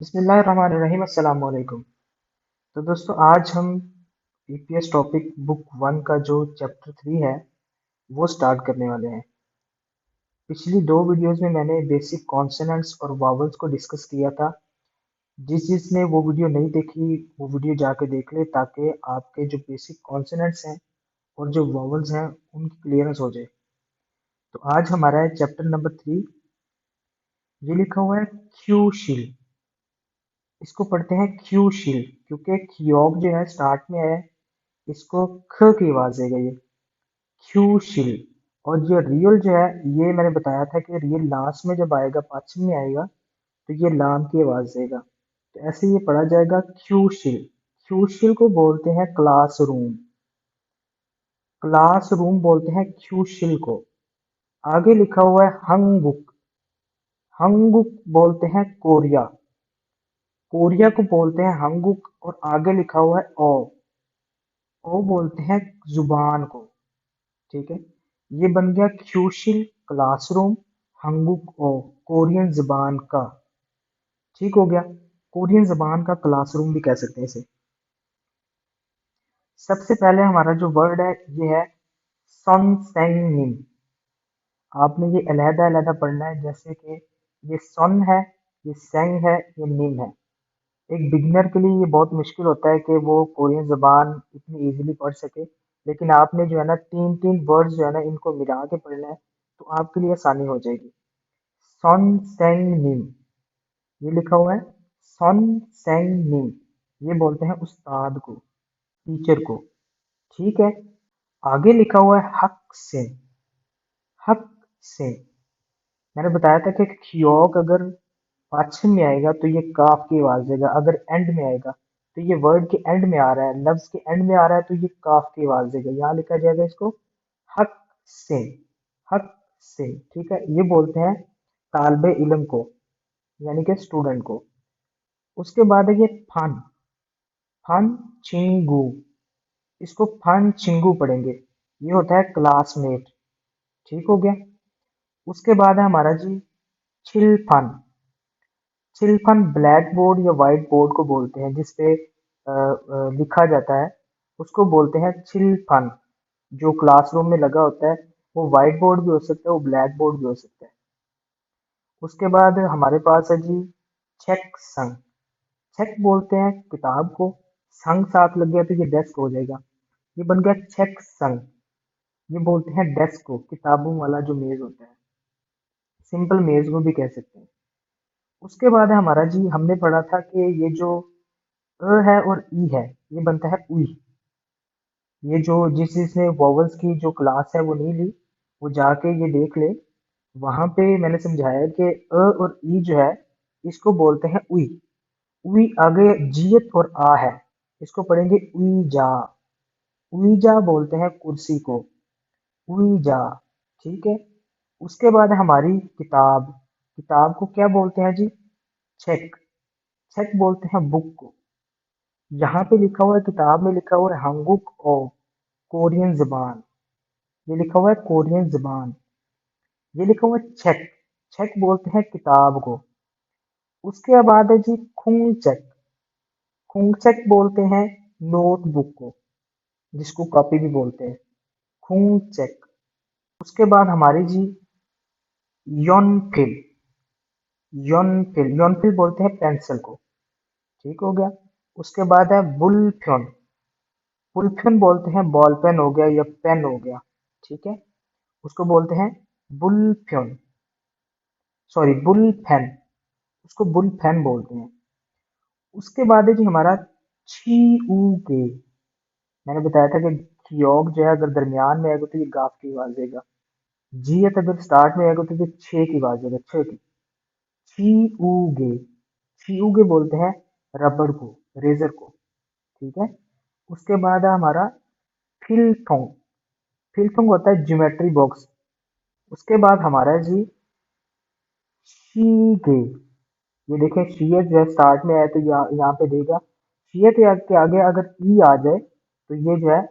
बिस्मिल्लाहिर्रहमानिर्रहीम अस्सलाम वालेकुम। तो दोस्तों आज हम ईपीएस टॉपिक बुक वन का जो चैप्टर थ्री है वो स्टार्ट करने वाले हैं। पिछली दो वीडियोस में मैंने बेसिक कॉन्सोनेंट्स और वावल्स को डिस्कस किया था। जिसने वो वीडियो नहीं देखी वो वीडियो जाके देख ले ताकि आपके जो बेसिक कॉन्सोनेंट्स हैं और जो वावल्स हैं उनकी क्लियरेंस हो जाए। तो आज हमारा है चैप्टर नंबर थ्री। ये लिखा हुआ है क्यू शील। इसको पढ़ते हैं क्यू शील क्योंकि क्योग जो है स्टार्ट में है, इसको ख की आवाज देगा ये क्यूशिल। और जो रियल जो है ये मैंने बताया था कि रियल लास्ट में जब आएगा पाछम में आएगा तो ये लाम की आवाज देगा। तो ऐसे ये पढ़ा जाएगा क्यूशिल। क्यूशिल को बोलते हैं क्लासरूम। क्लासरूम बोलते हैं क्यूशिल को। आगे लिखा हुआ है हंगबुक। हंगबुक बोलते हैं कोरिया। कोरिया को बोलते हैं हंगबुक। और आगे लिखा हुआ है ओ बोलते हैं जुबान को। ठीक है, ये बन गया क्यूशिल क्लासरूम हंगुक ओ कोरियन जबान का। ठीक हो गया, कोरियन जबान का क्लासरूम भी कह सकते हैं इसे। सबसे पहले हमारा जो वर्ड है ये है सन सेंग निम। आपने ये अलहदा अलहदा पढ़ना है, जैसे कि ये सन है, ये सेंग है, ये निम है। एक बिगिनर के लिए ये बहुत मुश्किल होता है कि वो कोरियन जबान इतनी इजीली पढ़ सके, लेकिन आपने जो है ना तीन तीन वर्ड्स जो है ना इनको मिला के पढ़ना है तो आपके लिए आसानी हो जाएगी। सन सेंग निम, ये लिखा हुआ है सन सेंग निम। ये बोलते हैं उस्ताद को, टीचर को। ठीक है, आगे लिखा हुआ है हक से। हक से मैंने बताया था कि खियोक अगर पाछम में आएगा तो ये काफ की आवाज देगा, अगर एंड में आएगा तो ये वर्ड के एंड में आ रहा है, लफ्ज के एंड में आ रहा है तो ये काफ की आवाज देगा। यहाँ लिखा जाएगा इसको हक से। हक से, ठीक है। ये बोलते हैं तालबे इल्म को, यानी कि स्टूडेंट को। उसके बाद है ये फन। फन चिंगू, इसको फन चिंगू पढ़ेंगे। ये होता है क्लासमेट। ठीक हो गया। उसके बाद है हमारा जी छिल फन। छिल फन ब्लैक बोर्ड या व्हाइट बोर्ड को बोलते हैं जिसपे लिखा जाता है, उसको बोलते हैं छिल फन। जो क्लासरूम में लगा होता है वो व्हाइट बोर्ड भी हो सकता है, वो ब्लैक बोर्ड भी हो सकता है। उसके बाद हमारे पास है जी चेक संग। चेक बोलते हैं किताब को, संग साथ लग गया तो ये डेस्क हो जाएगा। ये बन गया चेक संग। ये बोलते हैं डेस्क को, किताबों वाला जो मेज होता है, सिंपल मेज को भी कह सकते हैं। उसके बाद है हमारा जी, हमने पढ़ा था कि ये जो अ है और ई है ये बनता है उई। ये जो जिसने वॉवल्स की जो क्लास है वो नहीं ली, वो जाके ये देख ले। वहां पे मैंने समझाया कि अ और ई जो है इसको बोलते हैं उई। उई आगे जियत और आ है, इसको पढ़ेंगे उईजा। उईजा बोलते हैं कुर्सी को, उईजा। ठीक है। उसके बाद हमारी किताब। किताब को क्या बोलते हैं जी? चेक। चेक बोलते हैं बुक को। यहाँ पे लिखा हुआ है, किताब में लिखा हुआ है हंगुक ओ कोरियन जबान। ये लिखा हुआ है कोरियन जबान। ये लिखा हुआ है चेक। चेक बोलते हैं किताब को। उसके बाद है जी खुंगचेक। खुंगचेक बोलते हैं नोटबुक को, जिसको कॉपी भी बोलते हैं, खुंगचेक। उसके बाद हमारी जी योनफिल। योनफिल, योनफिल बोलते हैं पेंसिल को। ठीक हो गया। उसके बाद है बुलफ्योन। बुलफ्योन बोलते हैं बॉल पेन हो गया या पेन हो गया। ठीक है, उसको बोलते हैं बुलफ्योन, सॉरी बुलफेन। उसको बुलफेन बोलते हैं। उसके बाद है जी हमारा छीऊगे। मैंने बताया था कि योग जो है अगर दरमियान में आएगा तो ये गाफ की आवाज देगा। जीएत अगर स्टार्ट में आएगा तो ये छे की आवाज देगा, छे की। छीऊगे। छीऊगे बोलते हैं रबड़ को, रेजर को। ठीक है। उसके बाद है हमारा फिलथोंग। फिलथोंग होता है ज्योमेट्री बॉक्स। उसके बाद हमारा है जी शीगे। ये देखें शीयत जो है स्टार्ट में आया तो यहाँ पे देगा। शीयत के आगे अगर ई आ जाए तो ये जो है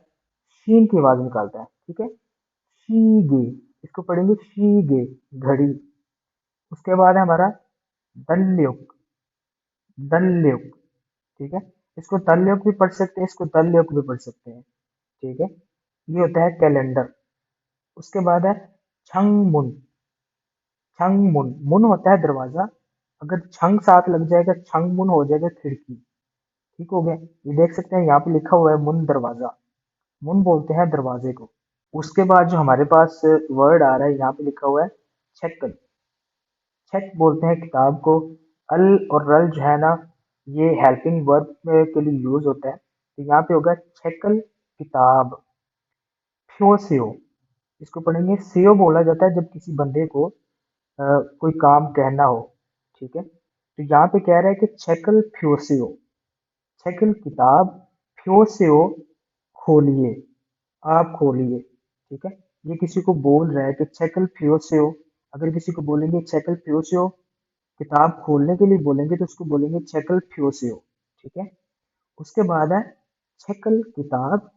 शीन की आवाज निकालता है। ठीक है, शीगे। इसको पढ़ेंगे शीगे, घड़ी। उसके बाद है हमारा दल्युक। दल्युक। ठीक है, इसको तल्युक भी पढ़ सकते हैं, इसको दल्युक भी पढ़ सकते हैं। ठीक है, ये होता है कैलेंडर। उसके बाद है छंगमुन। छंगमुन, मुन होता है दरवाजा, अगर छंग साथ लग जाएगा छंगमुन हो जाएगा खिड़की। ठीक हो गया, ये देख सकते हैं यहाँ पे लिखा हुआ है मुन दरवाजा, मुन बोलते हैं दरवाजे को। उसके बाद जो हमारे पास वर्ड आ रहा है यहाँ पे लिखा हुआ है छक्कन। छक बोलते हैं किताब को। अल और रल जो है ना, ये हेल्पिंग वर्ब के लिए यूज होता है, तो यहाँ पे होगा छकल किताब। फ्यो सेओ, इसको पढ़ेंगे। सेओ बोला जाता है जब किसी बंदे को कोई काम कहना हो। ठीक है, तो यहाँ पे कह रहा है कि छकल फ्योसियो, छकल किताब, फ्योसियो खोलिए, आप खोलिए। ठीक है, ये किसी को बोल रहा है कि छकल फ्योसियो। अगर किसी को बोलेंगे छकल फ्योसियो, किताब खोलने के लिए बोलेंगे तो उसको बोलेंगे छकल फ्योसियो। ठीक है, उसके बाद है छकल किताब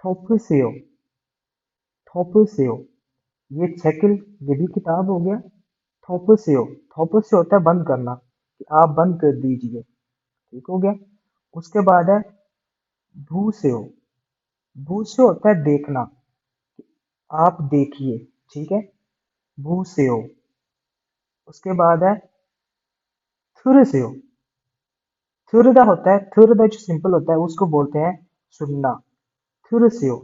थोपसियो, थोपसियो। ये छकिल, ये भी किताब हो गया। थोपसियो, थोपसियो होता है बंद करना, कि आप बंद कर दीजिए। ठीक हो गया, उसके बाद है भूस्यो। भूस्यो होता है देखना, आप देखिए। ठीक है, भूस्यो। उसके बाद है थुरस्यो। थुरदा होता है, थुरदा जो सिंपल होता है उसको बोलते हैं सुनना। थुरस्यो,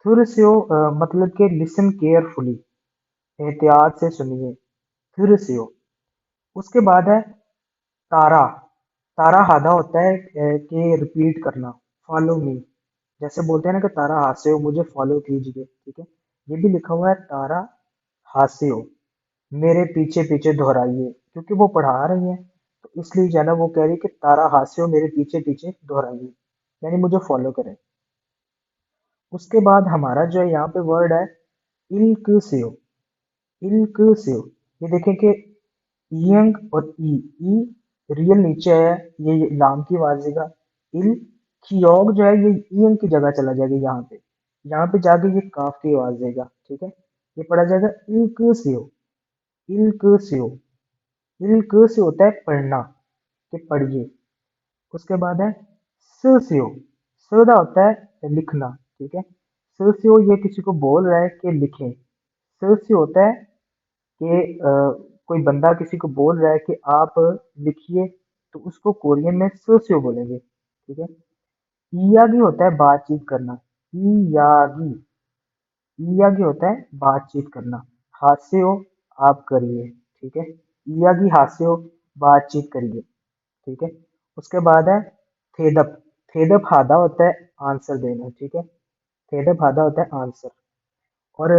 थुरस्यो मतलब कि लिसन केयरफुली, एहतियात से सुनिए। थुरस्यो। उसके बाद है तारा। तारा हादा होता है कि रिपीट करना, फॉलो मी। जैसे बोलते हैं ना कि तारा हासे हो, मुझे फॉलो कीजिए। ठीक है, ये भी लिखा हुआ है तारा हासे हो, मेरे पीछे पीछे दोहराइए, क्योंकि वो पढ़ा रही है, तो इसलिए जो है ना वो कह रही है कि तारा हासे हो, मेरे पीछे पीछे दोहराइए, यानी मुझे फॉलो करें। उसके बाद हमारा जो है यहाँ पे वर्ड है इल्कुसियो। इल्कुसियो, ये देखें कि यंग और ई रियल नीचे है, ये लाम की आवाज देगा। इल खियोग जो है ये ईयंग की जगह चला जाएगा, यहाँ पे जाके ये काफ की आवाज देगा। ठीक है, ये पढ़ा जाएगा इल्कुसियो। इल्कुसियो, इल्कुसियो होता है पढ़ना, कि पढ़िए। उसके बाद है सोसियो। सोदा होता है लिखना। ठीक है, सोसियो ये किसी को बोल रहा है कि लिखें। सोसियो होता है कि कोई बंदा किसी को बोल रहा है कि आप लिखिए, तो उसको कोरियन में सोसियो बोलेंगे। ठीक है, इयागी होता है बातचीत करना। इयागी, इयागी होता है बातचीत करना। हास्य हो, आप करिए। ठीक है, इयागी हास्य हो, बातचीत करिए। ठीक है, उसके बाद है थेदप। थेदप हादा होता है आंसर देना। ठीक है, थेदप हादा होता है आंसर, और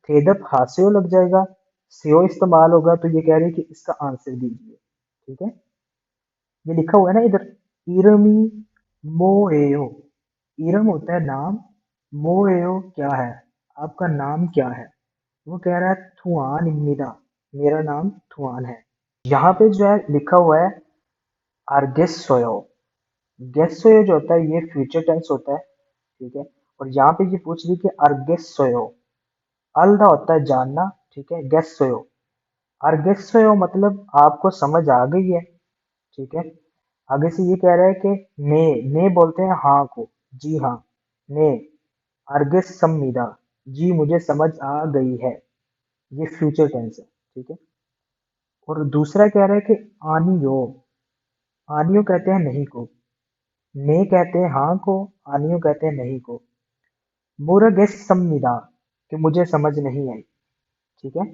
थेदप हास्यो लग जाएगा, सेओ इस्तेमाल होगा, तो ये कह रही है कि इसका आंसर दीजिए। ठीक है, ये लिखा हुआ है ना इधर, इरमी मोएयो। इरम होता है नाम, मोएयो क्या है, आपका नाम क्या है। वो कह रहा है थुआन इमिदा, मेरा नाम थुआन है। यहाँ पे जो है लिखा हुआ है आर्गेसोयो। गेसोयो जो होता है ये फ्यूचर टेंस होता है। ठीक है, और यहाँ पे ये पूछ रही कि आर्गेसोयो, अलदा होता है जानना। ठीक है, गेसोयो, आर्गेसोयो मतलब आपको समझ आ गई है। ठीक है, आगे से ये कह रहा है कि ने बोलते हैं हाँ को, जी हाँ। ने अर्गेस सम्मिदा, जी मुझे समझ आ गई है, ये फ्यूचर टेंस है। ठीक है, और दूसरा कह रहा है कि आनियो। आनियो कहते हैं नहीं को, ने कहते हैं हाँ को, आनियो कहते हैं नहीं को। मुरगेस सम्मिदा, कि मुझे समझ नहीं आई। ठीक है,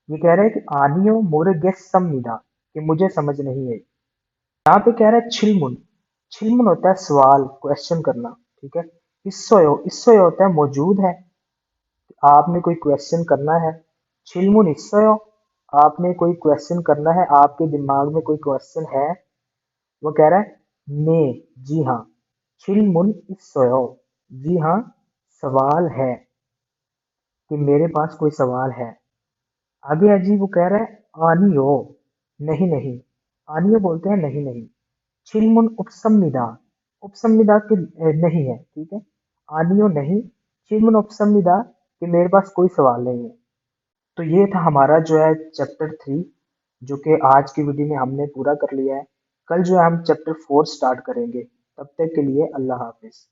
ये कह रहा है कि आनियो मुरगेस सम्मिदा, कि मुझे समझ नहीं आई। यहाँ पे कह रहा है छिलमुन। छिलमुन होता है सवाल, क्वेश्चन करना। ठीक है, इससोयो, इससोयो होता है मौजूद है, आपने कोई क्वेश्चन करना है। छिलमुन इससोयो, आपने कोई क्वेश्चन करना है, आपके दिमाग में कोई क्वेश्चन है। वो कह रहा है ने, जी हाँ। छिलमुन इससोयो, जी हाँ, सवाल है, कि मेरे पास कोई सवाल है। आगे है जी, वो कह रहा है आनियो, नहीं नहीं। आनियो बोलते हैं नहीं नहीं। छिलमुन उपसम्मिदा, उपसम्मिदा के नहीं है। ठीक है, आनियो नहीं, छिलमुन उपसम्मिदा, कि मेरे पास कोई सवाल नहीं है। तो ये था हमारा जो है चैप्टर 3, जो कि आज की वीडियो में हमने पूरा कर लिया है। कल जो है हम चैप्टर 4 स्टार्ट करेंगे। तब तक के लिए अल्लाह हाफिज।